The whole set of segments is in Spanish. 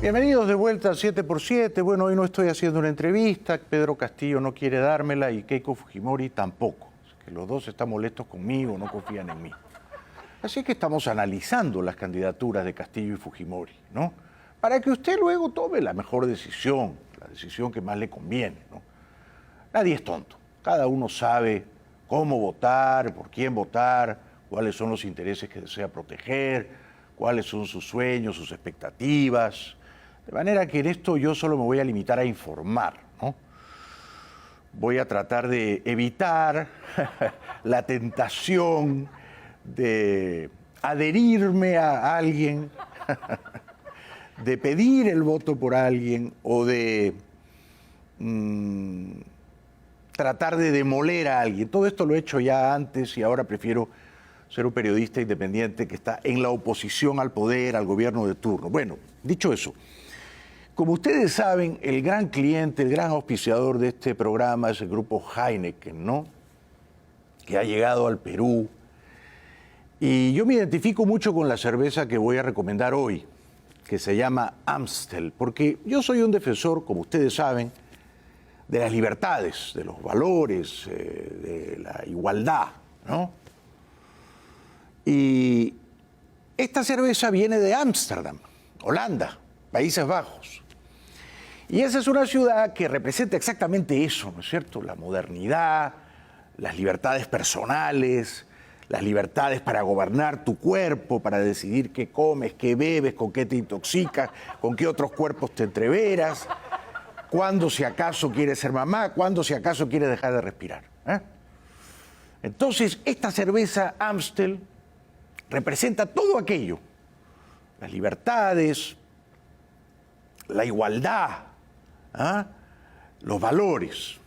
Bienvenidos de vuelta a 7x7. Bueno, hoy no estoy haciendo una entrevista, Pedro Castillo no quiere dármela y Keiko Fujimori tampoco. Que los dos están molestos conmigo, no confían en mí. Así que estamos analizando las candidaturas de Castillo y Fujimori, ¿no? Para que usted luego tome la mejor decisión, la decisión que más le conviene, ¿no? Nadie es tonto. Cada uno sabe cómo votar, por quién votar, cuáles son los intereses que desea proteger, cuáles son sus sueños, sus expectativas. De manera que en esto yo solo me voy a limitar a informar, ¿no? Voy a tratar de evitar la tentación de adherirme a alguien, de pedir el voto por alguien o de tratar de demoler a alguien. Todo esto lo he hecho ya antes y ahora prefiero ser un periodista independiente que está en la oposición al poder, al gobierno de turno. Bueno, dicho eso, como ustedes saben, el gran cliente, el gran auspiciador de este programa es el grupo Heineken, ¿no? Que ha llegado al Perú. Y yo me identifico mucho con la cerveza que voy a recomendar hoy, que se llama Amstel, porque yo soy un defensor, como ustedes saben, de las libertades, de los valores, de la igualdad, ¿no? Y esta cerveza viene de Ámsterdam, Holanda, Países Bajos. Y esa es una ciudad que representa exactamente eso, ¿no es cierto? La modernidad, las libertades personales, las libertades para gobernar tu cuerpo, para decidir qué comes, qué bebes, con qué te intoxicas, con qué otros cuerpos te entreveras, cuándo si acaso quieres ser mamá, cuándo si acaso quieres dejar de respirar, ¿eh? Entonces, esta cerveza Amstel representa todo aquello, las libertades, la igualdad, ¿ah? Los valores.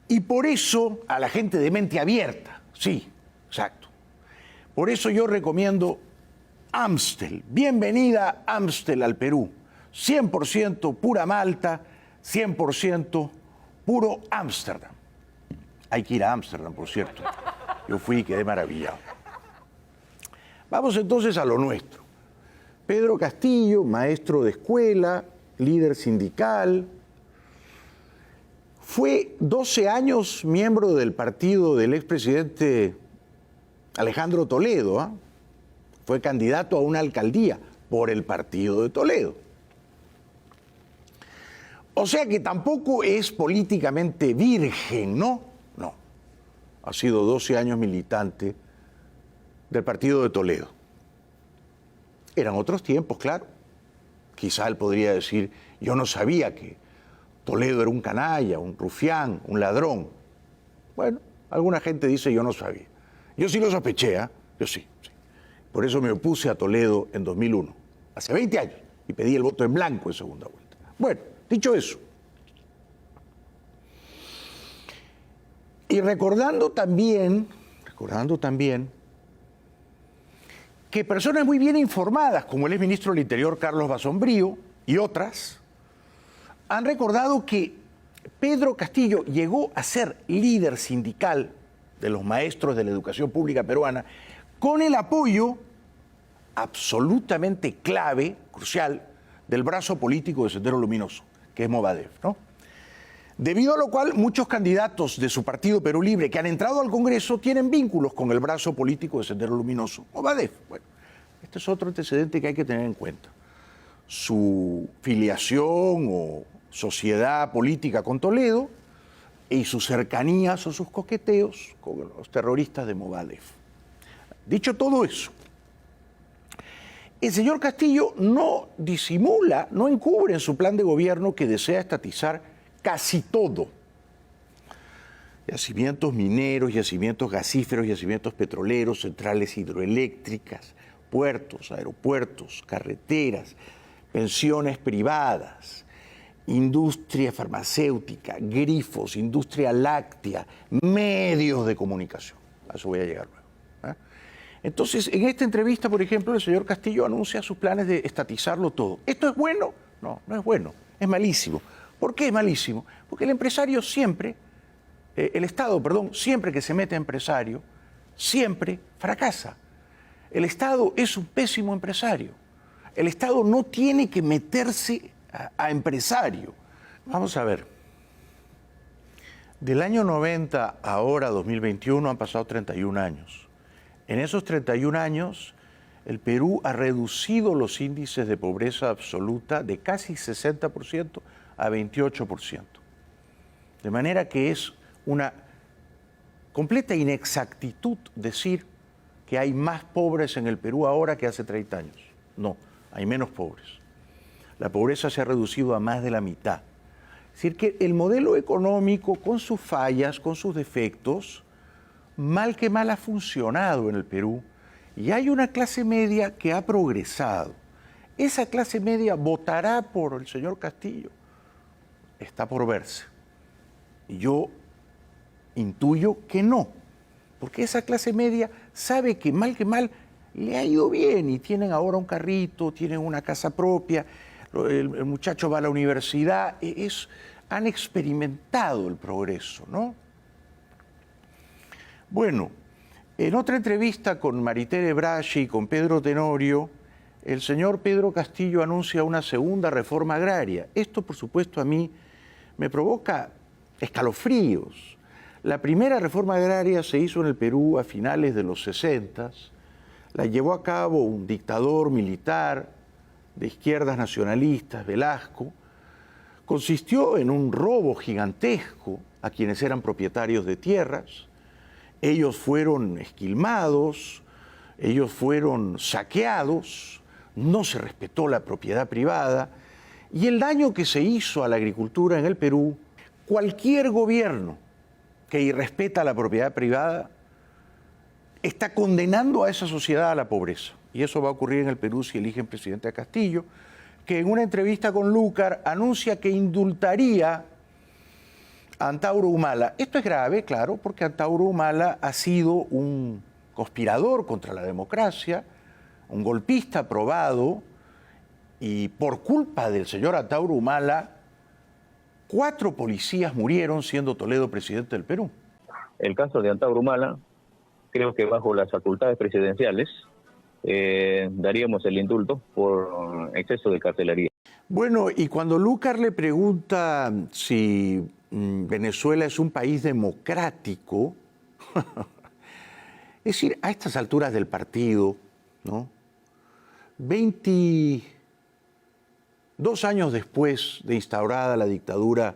Y por eso a la gente de mente abierta, sí, exacto. Por eso yo recomiendo Amstel. Bienvenida Amstel al Perú. 100% pura malta, 100% puro Ámsterdam. Hay que ir a Ámsterdam, por cierto. Yo fui y quedé maravillado. Vamos entonces a lo nuestro. Pedro Castillo, maestro de escuela, líder sindical, fue 12 años miembro del partido del expresidente Alejandro Toledo, ¿eh? Fue candidato a una alcaldía por el partido de Toledo. O sea que tampoco es políticamente virgen, ¿no? No. Ha sido 12 años militante del partido de Toledo. Eran otros tiempos, claro. Quizá él podría decir, yo no sabía que Toledo era un canalla, un rufián, un ladrón. Bueno, alguna gente dice, yo no sabía. Yo sí lo sospeché, ¿eh? Yo sí. Por eso me opuse a Toledo en 2001, hace 20 años, y pedí el voto en blanco en segunda vuelta. Bueno, dicho eso, y recordando también que personas muy bien informadas, como el exministro del Interior Carlos Basombrío y otras, han recordado que Pedro Castillo llegó a ser líder sindical de los maestros de la educación pública peruana con el apoyo absolutamente clave, crucial, del brazo político de Sendero Luminoso, que es Movadef, ¿no? Debido a lo cual, muchos candidatos de su partido Perú Libre que han entrado al Congreso tienen vínculos con el brazo político de Sendero Luminoso, Movadef. Bueno, este es otro antecedente que hay que tener en cuenta. Su filiación o sociedad política con Toledo y sus cercanías o sus coqueteos con los terroristas de Movadef. Dicho todo eso, el señor Castillo no disimula, no encubre en su plan de gobierno que desea estatizar casi todo. Yacimientos mineros, yacimientos gasíferos, yacimientos petroleros, centrales hidroeléctricas, puertos, aeropuertos, carreteras, pensiones privadas, industria farmacéutica, grifos, industria láctea, medios de comunicación. A eso voy a llegar luego, ¿eh? Entonces, en esta entrevista, por ejemplo, el señor Castillo anuncia sus planes de estatizarlo todo. ¿Esto es bueno? No, no es bueno, es malísimo. ¿Por qué es malísimo? Porque el empresario siempre, el Estado, perdón, siempre que se mete empresario, siempre fracasa. El Estado es un pésimo empresario. El Estado no tiene que meterse a empresario. Vamos a ver. Del año 90 a ahora, 2021, han pasado 31 años. En esos 31 años, el Perú ha reducido los índices de pobreza absoluta de casi 60% a 28%. De manera que es una completa inexactitud decir que hay más pobres en el Perú ahora que hace 30 años. No, hay menos pobres. La pobreza se ha reducido a más de la mitad. Es decir, que el modelo económico, con sus fallas, con sus defectos, mal que mal ha funcionado en el Perú. Y hay una clase media que ha progresado. Esa clase media votará por el señor Castillo. Está por verse. Y yo intuyo que no, porque esa clase media sabe que mal le ha ido bien y tienen ahora un carrito, tienen una casa propia, el muchacho va a la universidad, han experimentado el progreso, ¿no? Bueno, en otra entrevista con Maritere Bracci y con Pedro Tenorio, el señor Pedro Castillo anuncia una segunda reforma agraria. Esto, por supuesto, a mí me provoca escalofríos. La primera reforma agraria se hizo en el Perú a finales de los 60. La llevó a cabo un dictador militar de izquierdas nacionalistas, Velasco. Consistió en un robo gigantesco a quienes eran propietarios de tierras. Ellos fueron esquilmados, ellos fueron saqueados, no se respetó la propiedad privada y el daño que se hizo a la agricultura en el Perú, cualquier gobierno que irrespeta la propiedad privada está condenando a esa sociedad a la pobreza. Y eso va a ocurrir en el Perú si eligen presidente a Castillo, que en una entrevista con Lúcar anuncia que indultaría a Antauro Humala. Esto es grave, claro, porque Antauro Humala ha sido un conspirador contra la democracia, un golpista probado, y por culpa del señor Antauro Humala, 4 policías murieron siendo Toledo presidente del Perú. El caso de Antauro Humala, creo que bajo las facultades presidenciales daríamos el indulto por exceso de carcelería. Bueno, y cuando Lúcar le pregunta si Venezuela es un país democrático, es decir, a estas alturas del partido, ¿no? 22 años después de instaurada la dictadura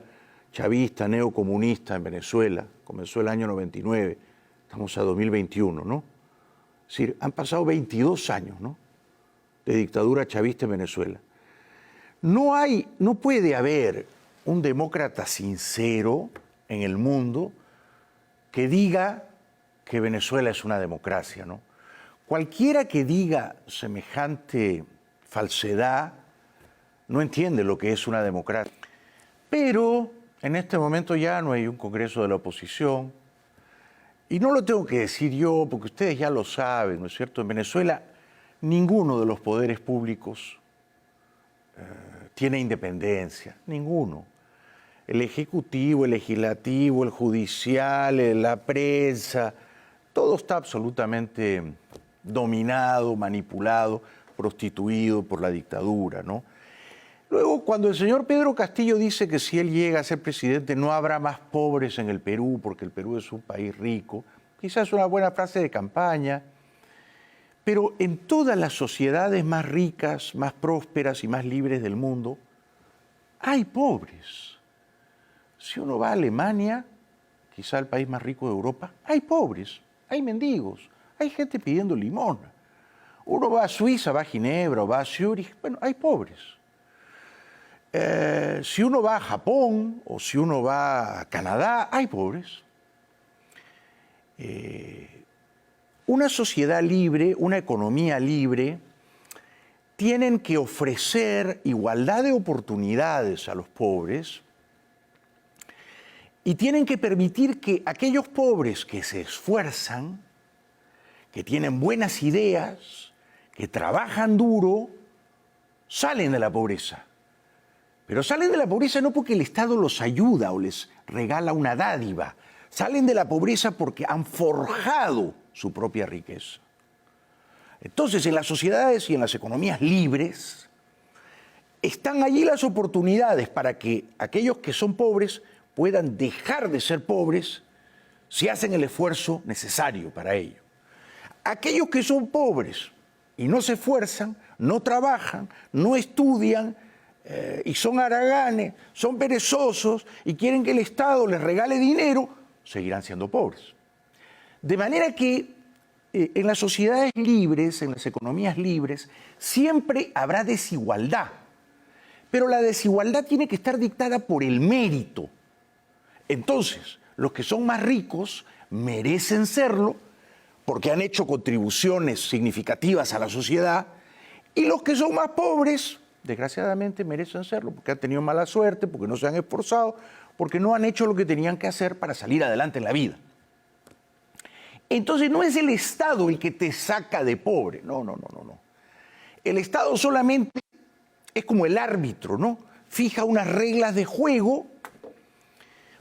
chavista, neocomunista en Venezuela, comenzó el año 99, estamos a 2021, ¿no? Es decir, han pasado 22 años, ¿no?, de dictadura chavista en Venezuela. No puede haber un demócrata sincero en el mundo que diga que Venezuela es una democracia, ¿no? Cualquiera que diga semejante falsedad no entiende lo que es una democracia. Pero en este momento ya no hay un Congreso de la oposición. Y no lo tengo que decir yo, porque ustedes ya lo saben, ¿no es cierto? En Venezuela ninguno de los poderes públicos tiene independencia, ninguno. El Ejecutivo, el Legislativo, el Judicial, la prensa, todo está absolutamente dominado, manipulado, prostituido por la dictadura, ¿no? Luego, cuando el señor Pedro Castillo dice que si él llega a ser presidente no habrá más pobres en el Perú porque el Perú es un país rico, quizás es una buena frase de campaña, pero en todas las sociedades más ricas, más prósperas y más libres del mundo, hay pobres. Si uno va a Alemania, quizá el país más rico de Europa, hay pobres, hay mendigos, hay gente pidiendo limosna. Uno va a Suiza, va a Ginebra, o va a Zúrich, bueno, hay pobres. Si uno va a Japón o si uno va a Canadá, hay pobres. Una sociedad libre, una economía libre, tienen que ofrecer igualdad de oportunidades a los pobres y tienen que permitir que aquellos pobres que se esfuerzan, que tienen buenas ideas, que trabajan duro, salen de la pobreza. Pero salen de la pobreza no porque el Estado los ayuda o les regala una dádiva. Salen de la pobreza porque han forjado su propia riqueza. Entonces, en las sociedades y en las economías libres, están allí las oportunidades para que aquellos que son pobres puedan dejar de ser pobres si hacen el esfuerzo necesario para ello. Aquellos que son pobres y no se esfuerzan, no trabajan, no estudian y son haraganes, son perezosos y quieren que el Estado les regale dinero, seguirán siendo pobres. De manera que en las sociedades libres, en las economías libres, siempre habrá desigualdad. Pero la desigualdad tiene que estar dictada por el mérito. Entonces, los que son más ricos merecen serlo porque han hecho contribuciones significativas a la sociedad, y los que son más pobres, desgraciadamente, merecen serlo porque han tenido mala suerte, porque no se han esforzado, porque no han hecho lo que tenían que hacer para salir adelante en la vida. Entonces no es el Estado el que te saca de pobre, no. El Estado solamente es como el árbitro, ¿no? Fija unas reglas de juego,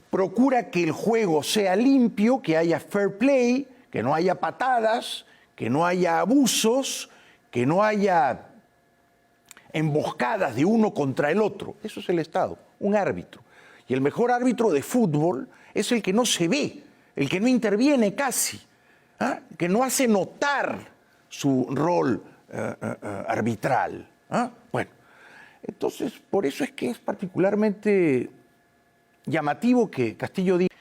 procura que el juego sea limpio, que haya fair play, que no haya patadas, que no haya abusos, que no haya emboscadas de uno contra el otro. Eso es el Estado, un árbitro. Y el mejor árbitro de fútbol es el que no se ve, el que no interviene casi, que no hace notar su rol arbitral. Bueno, entonces por eso es que es particularmente llamativo que Castillo diga.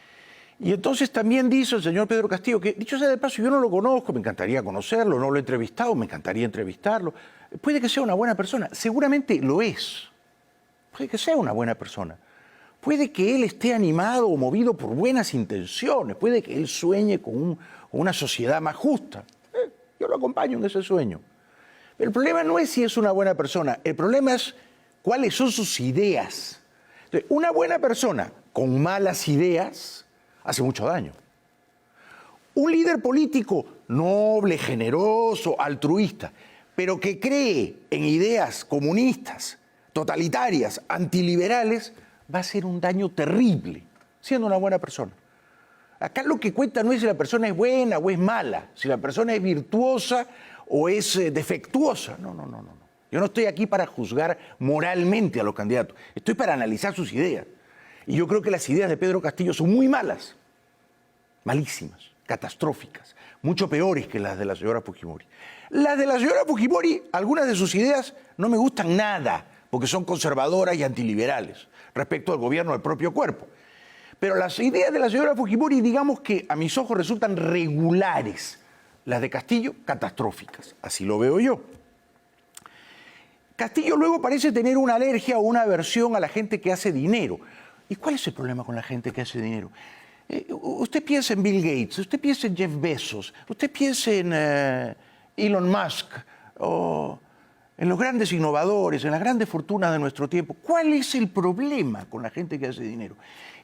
Y entonces también dice el señor Pedro Castillo que, dicho sea de paso, yo no lo conozco, me encantaría conocerlo, no lo he entrevistado, me encantaría entrevistarlo. Puede que sea una buena persona, seguramente lo es. Puede que sea una buena persona. Puede que él esté animado o movido por buenas intenciones, puede que él sueñe con una sociedad más justa. Yo lo acompaño en ese sueño. Pero el problema no es si es una buena persona, el problema es cuáles son sus ideas. Entonces, una buena persona con malas ideas hace mucho daño. Un líder político noble, generoso, altruista, pero que cree en ideas comunistas, totalitarias, antiliberales, va a hacer un daño terrible, siendo una buena persona. Acá lo que cuenta no es si la persona es buena o es mala, si la persona es virtuosa o es defectuosa. No. Yo no estoy aquí para juzgar moralmente a los candidatos, estoy para analizar sus ideas. Y yo creo que las ideas de Pedro Castillo son muy malas, malísimas, catastróficas, mucho peores que las de la señora Fujimori. Las de la señora Fujimori, algunas de sus ideas no me gustan nada, porque son conservadoras y antiliberales respecto al gobierno del propio cuerpo. Pero las ideas de la señora Fujimori, digamos que a mis ojos resultan regulares. Las de Castillo, catastróficas. Así lo veo yo. Castillo luego parece tener una alergia o una aversión a la gente que hace dinero. ¿Y cuál es el problema con la gente que hace dinero? Usted piensa en Bill Gates, usted piensa en Jeff Bezos, usted piensa en Elon Musk, o en los grandes innovadores, en las grandes fortunas de nuestro tiempo. ¿Cuál es el problema con la gente que hace dinero?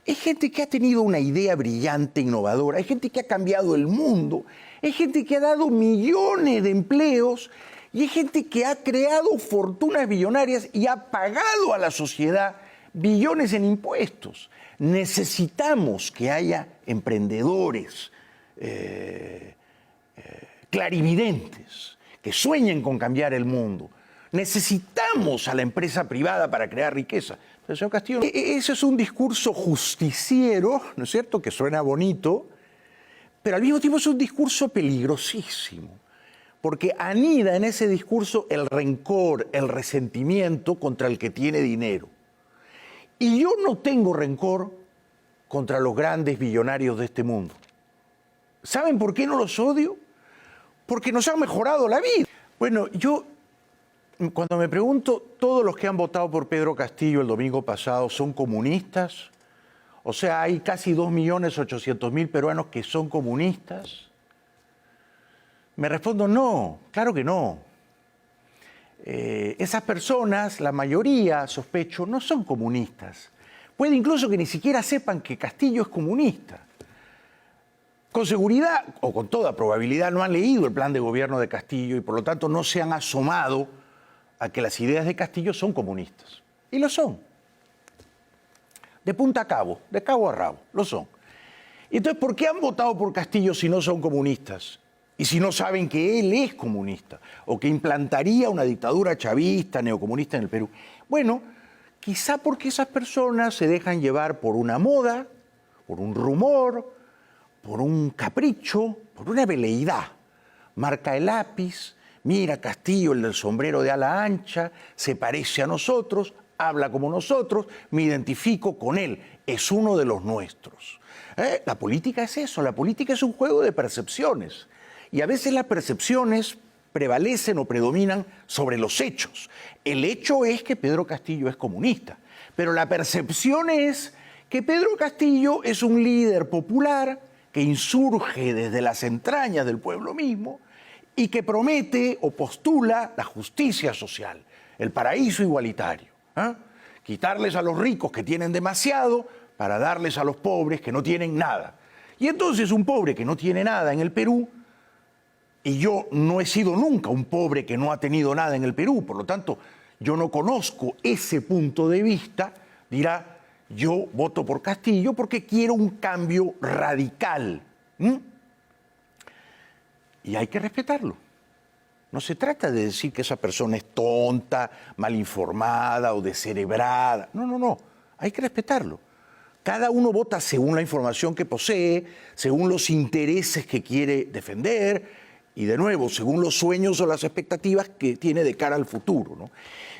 Es gente que ha tenido una idea brillante, innovadora, hay gente que ha cambiado el mundo, hay gente que ha dado millones de empleos y hay gente que ha creado fortunas billonarias y ha pagado a la sociedad billones en impuestos. Necesitamos que haya emprendedores clarividentes que sueñen con cambiar el mundo. Necesitamos a la empresa privada para crear riqueza. Pero, señor Castillo, ese es un discurso justiciero, ¿no es cierto?, que suena bonito, pero al mismo tiempo es un discurso peligrosísimo, porque anida en ese discurso el rencor, el resentimiento contra el que tiene dinero. Y yo no tengo rencor contra los grandes billonarios de este mundo. ¿Saben por qué no los odio? Porque nos han mejorado la vida. Bueno, yo, cuando me pregunto, ¿todos los que han votado por Pedro Castillo el domingo pasado son comunistas? O sea, hay casi 2.800.000 peruanos que son comunistas. Me respondo, no, claro que no. Esas personas, la mayoría, sospecho, no son comunistas. Puede incluso que ni siquiera sepan que Castillo es comunista. Con seguridad, o con toda probabilidad, no han leído el plan de gobierno de Castillo y por lo tanto no se han asomado a que las ideas de Castillo son comunistas. Y lo son. De punta a cabo, de cabo a rabo, lo son. Entonces, ¿por qué han votado por Castillo si no son comunistas? Y si no saben que él es comunista o que implantaría una dictadura chavista, neocomunista en el Perú. Bueno, quizá porque esas personas se dejan llevar por una moda, por un rumor, por un capricho, por una veleidad. Marca el lápiz, mira Castillo, el del sombrero de ala ancha, se parece a nosotros, habla como nosotros, me identifico con él, es uno de los nuestros. La política es eso, la política es un juego de percepciones. Y a veces las percepciones prevalecen o predominan sobre los hechos. El hecho es que Pedro Castillo es comunista, pero la percepción es que Pedro Castillo es un líder popular que insurge desde las entrañas del pueblo mismo y que promete o postula la justicia social, el paraíso igualitario. Quitarles a los ricos que tienen demasiado para darles a los pobres que no tienen nada. Y entonces un pobre que no tiene nada en el Perú, y yo no he sido nunca un pobre que no ha tenido nada en el Perú, por lo tanto, yo no conozco ese punto de vista, dirá, yo voto por Castillo porque quiero un cambio radical. Y hay que respetarlo. No se trata de decir que esa persona es tonta, mal informada o descerebrada. No, no, no. Hay que respetarlo. Cada uno vota según la información que posee, según los intereses que quiere defender y, de nuevo, según los sueños o las expectativas que tiene de cara al futuro, ¿no?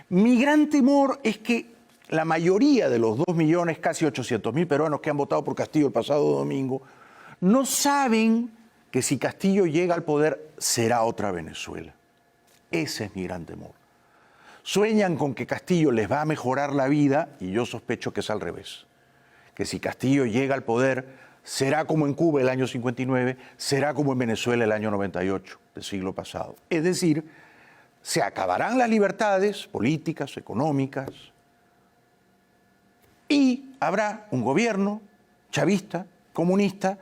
Mi gran temor es que la mayoría de los 2 millones, casi 800.000 peruanos que han votado por Castillo el pasado domingo, no saben que si Castillo llega al poder será otra Venezuela. Ese es mi gran temor. Sueñan con que Castillo les va a mejorar la vida y yo sospecho que es al revés. Que si Castillo llega al poder, será como en Cuba el año 59, será como en Venezuela el año 98 del siglo pasado. Es decir, se acabarán las libertades políticas, económicas, y habrá un gobierno chavista, comunista,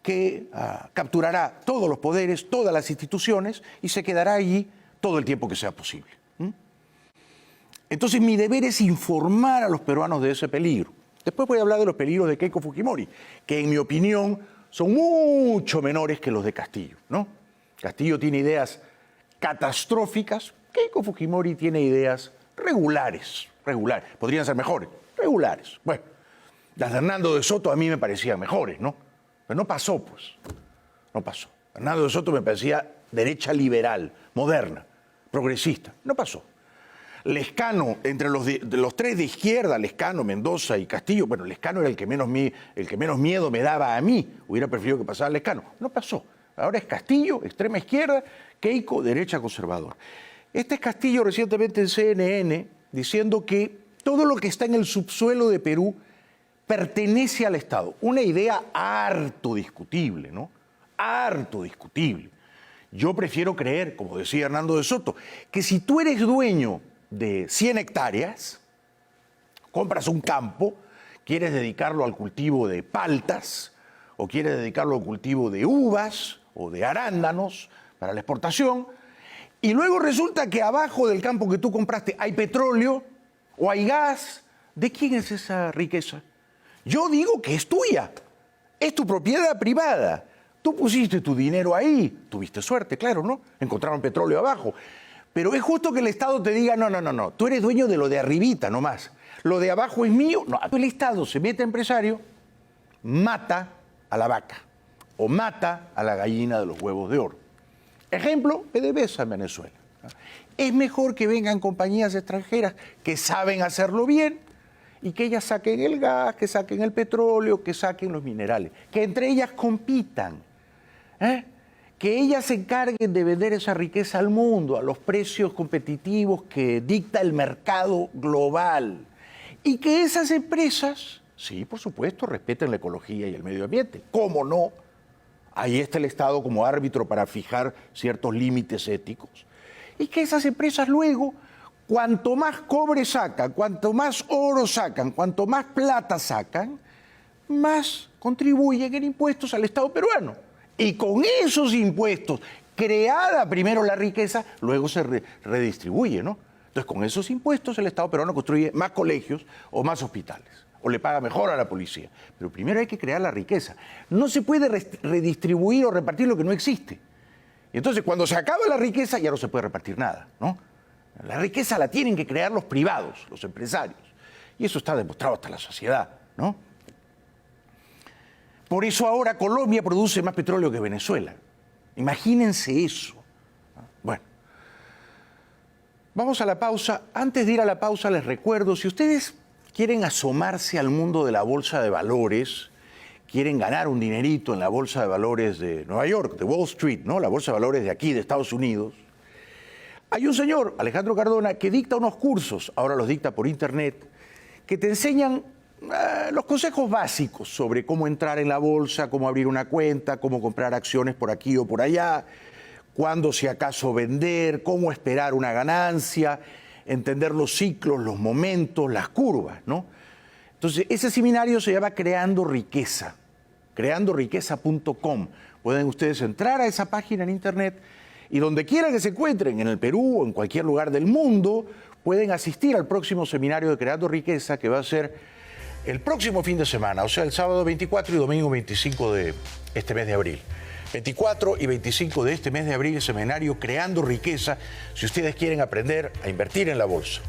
que capturará todos los poderes, todas las instituciones y se quedará allí todo el tiempo que sea posible. Entonces mi deber es informar a los peruanos de ese peligro. Después voy a hablar de los peligros de Keiko Fujimori, que en mi opinión son mucho menores que los de Castillo, ¿no? Castillo tiene ideas catastróficas, Keiko Fujimori tiene ideas regulares, podrían ser mejores, regulares. Bueno, las de Hernando de Soto a mí me parecían mejores, ¿no? Pero no pasó, pues, no pasó. Hernando de Soto me parecía derecha liberal, moderna, progresista, no pasó. Lescano, entre los tres de izquierda, Lescano, Mendoza y Castillo, bueno, Lescano era el que menos miedo me daba a mí, hubiera preferido que pasara Lescano, no pasó. Ahora es Castillo, extrema izquierda, Keiko, derecha conservadora. Este es Castillo recientemente en CNN diciendo que todo lo que está en el subsuelo de Perú pertenece al Estado. Una idea harto discutible, ¿no? Harto discutible. Yo prefiero creer, como decía Hernando de Soto, que si tú eres dueño de 100 hectáreas, compras un campo, quieres dedicarlo al cultivo de paltas, o quieres dedicarlo al cultivo de uvas o de arándanos para la exportación, y luego resulta que abajo del campo que tú compraste hay petróleo o hay gas. ¿De quién es esa riqueza? Yo digo que es tuya, es tu propiedad privada. Tú pusiste tu dinero ahí, tuviste suerte, claro, ¿no? Encontraron petróleo abajo. Pero es justo que el Estado te diga, no, tú eres dueño de lo de arribita nomás. Lo de abajo es mío. No, el Estado se mete empresario, mata a la vaca o mata a la gallina de los huevos de oro. Ejemplo, PDVSA en Venezuela. Es mejor que vengan compañías extranjeras que saben hacerlo bien y que ellas saquen el gas, que saquen el petróleo, que saquen los minerales, que entre ellas compitan, que ellas se encarguen de vender esa riqueza al mundo, a los precios competitivos que dicta el mercado global, y que esas empresas, sí, por supuesto, respeten la ecología y el medio ambiente. ¿Cómo no? Ahí está el Estado como árbitro para fijar ciertos límites éticos. Y que esas empresas luego, cuanto más cobre sacan, cuanto más oro sacan, cuanto más plata sacan, más contribuyen en impuestos al Estado peruano. Y con esos impuestos, creada primero la riqueza, luego se redistribuye, ¿no? Entonces, con esos impuestos el Estado peruano construye más colegios o más hospitales, o le paga mejor a la policía. Pero primero hay que crear la riqueza. No se puede redistribuir o repartir lo que no existe. Y entonces cuando se acaba la riqueza ya no se puede repartir nada, ¿no? La riqueza la tienen que crear los privados, los empresarios. Y eso está demostrado hasta la saciedad, ¿no? Por eso ahora Colombia produce más petróleo que Venezuela. Imagínense eso. Bueno, vamos a la pausa. Antes de ir a la pausa les recuerdo, si ustedes quieren asomarse al mundo de la bolsa de valores, quieren ganar un dinerito en la bolsa de valores de Nueva York, de Wall Street, ¿no? La bolsa de valores de aquí, de Estados Unidos, hay un señor, Alejandro Cardona, que dicta unos cursos, ahora los dicta por internet, que te enseñan los consejos básicos sobre cómo entrar en la bolsa, cómo abrir una cuenta, cómo comprar acciones por aquí o por allá, cuándo si acaso vender, cómo esperar una ganancia, entender los ciclos, los momentos, las curvas, ¿no? Entonces, ese seminario se llama Creando Riqueza, creandoriqueza.com. Pueden ustedes entrar a esa página en internet y donde quiera que se encuentren, en el Perú o en cualquier lugar del mundo, pueden asistir al próximo seminario de Creando Riqueza, que va a ser el próximo fin de semana, o sea, el sábado 24 y domingo 25 de este mes de abril. 24 y 25 de este mes de abril, el seminario Creando Riqueza, si ustedes quieren aprender a invertir en la bolsa.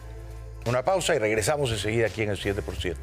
Una pausa y regresamos enseguida aquí en el 7%.